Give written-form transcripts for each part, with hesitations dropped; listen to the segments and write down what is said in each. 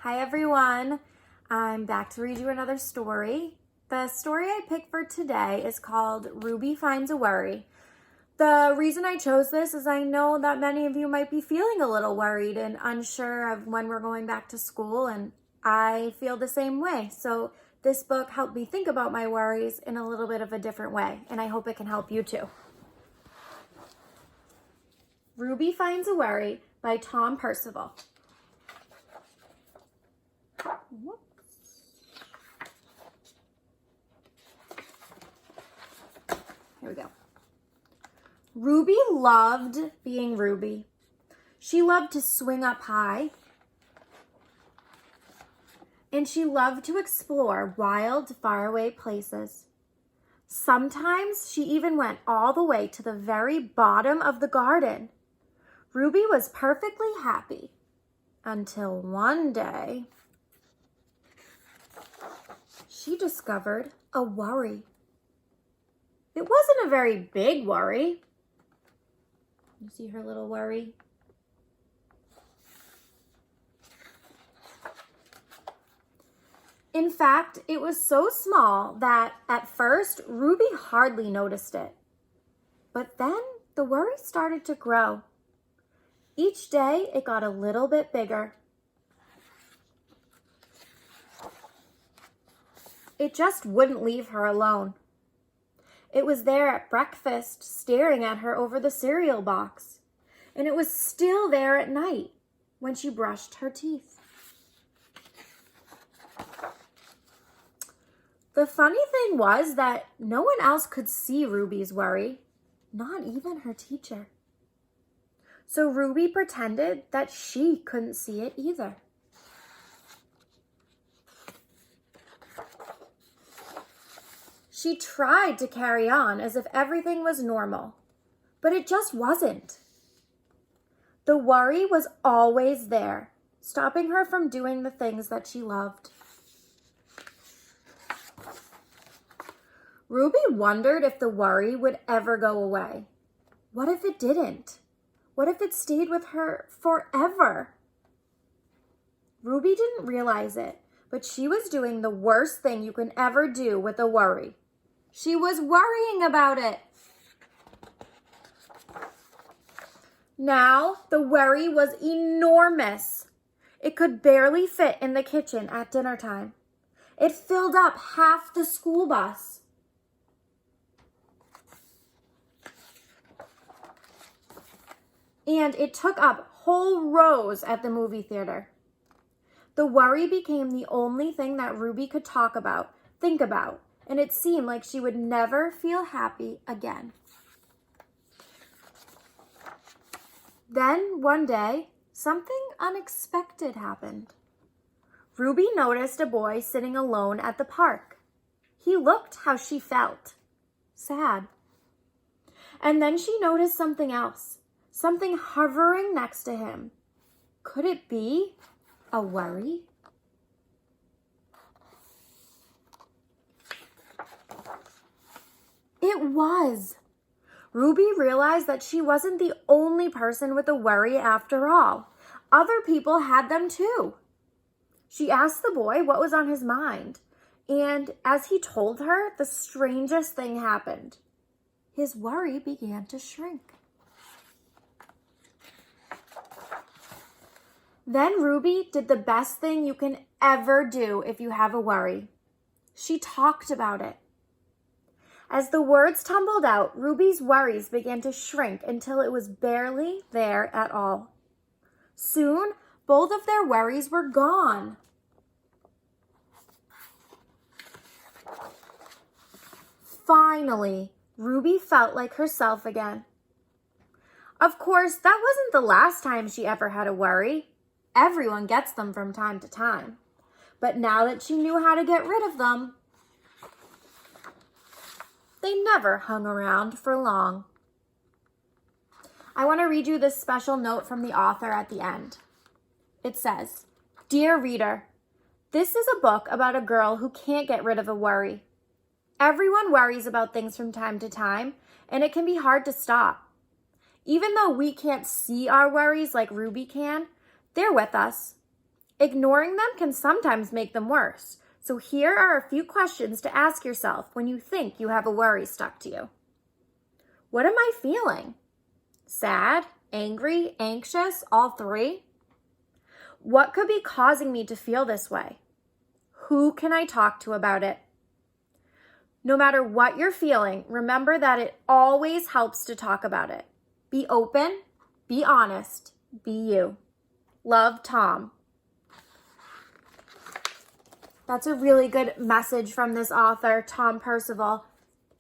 Hi everyone, I'm back to read you another story. The story I picked for today is called Ruby Finds a Worry. The reason I chose this is I know that many of you might be feeling a little worried and unsure of when we're going back to school, and I feel the same way. So this book helped me think about my worries in a little bit of a different way, and I hope it can help you too. Ruby Finds a Worry by Tom Percival. Here we go. Ruby loved being Ruby. She loved to swing up high, and she loved to explore wild, faraway places. Sometimes she even went all the way to the very bottom of the garden. Ruby was perfectly happy until one day she discovered a worry. It wasn't a very big worry. You see her little worry? In fact, it was so small that at first Ruby hardly noticed it. But then the worry started to grow. Each day it got a little bit bigger. It just wouldn't leave her alone. It was there at breakfast, staring at her over the cereal box. And it was still there at night when she brushed her teeth. The funny thing was that no one else could see Ruby's worry, not even her teacher. So Ruby pretended that she couldn't see it either. She tried to carry on as if everything was normal, but it just wasn't. The worry was always there, stopping her from doing the things that she loved. Ruby wondered if the worry would ever go away. What if it didn't? What if it stayed with her forever? Ruby didn't realize it, but she was doing the worst thing you can ever do with a worry. She was worrying about it. Now, the worry was enormous. It could barely fit in the kitchen at dinner time. It filled up half the school bus. And it took up whole rows at the movie theater. The worry became the only thing that Ruby could talk about, think about, and it seemed like she would never feel happy again. Then, one day, something unexpected happened. Ruby noticed a boy sitting alone at the park. He looked how she felt, sad. And then she noticed something else, something hovering next to him. Could it be a worry? It was. Ruby realized that she wasn't the only person with a worry after all. Other people had them too. She asked the boy what was on his mind, and as he told her, the strangest thing happened. His worry began to shrink. Then Ruby did the best thing you can ever do if you have a worry. She talked about it. As the words tumbled out, Ruby's worries began to shrink until it was barely there at all. Soon, both of their worries were gone. Finally, Ruby felt like herself again. Of course, that wasn't the last time she ever had a worry. Everyone gets them from time to time. But now that she knew how to get rid of them, they never hung around for long. I want to read you this special note from the author at the end. It says, "Dear reader, this is a book about a girl who can't get rid of a worry. Everyone worries about things from time to time, and it can be hard to stop. Even though we can't see our worries like Ruby can, they're with us. Ignoring them can sometimes make them worse. So here are a few questions to ask yourself when you think you have a worry stuck to you. What am I feeling? Sad, angry, anxious, all three? What could be causing me to feel this way? Who can I talk to about it? No matter what you're feeling, remember that it always helps to talk about it. Be open, be honest, be you. Love, Tom. That's a really good message from this author, Tom Percival.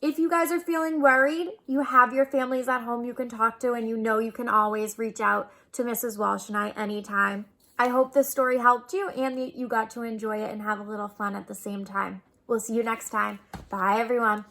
If you guys are feeling worried, you have your families at home you can talk to, and you know you can always reach out to Mrs. Walsh and I anytime. I hope this story helped you and that you got to enjoy it and have a little fun at the same time. We'll see you next time. Bye, everyone.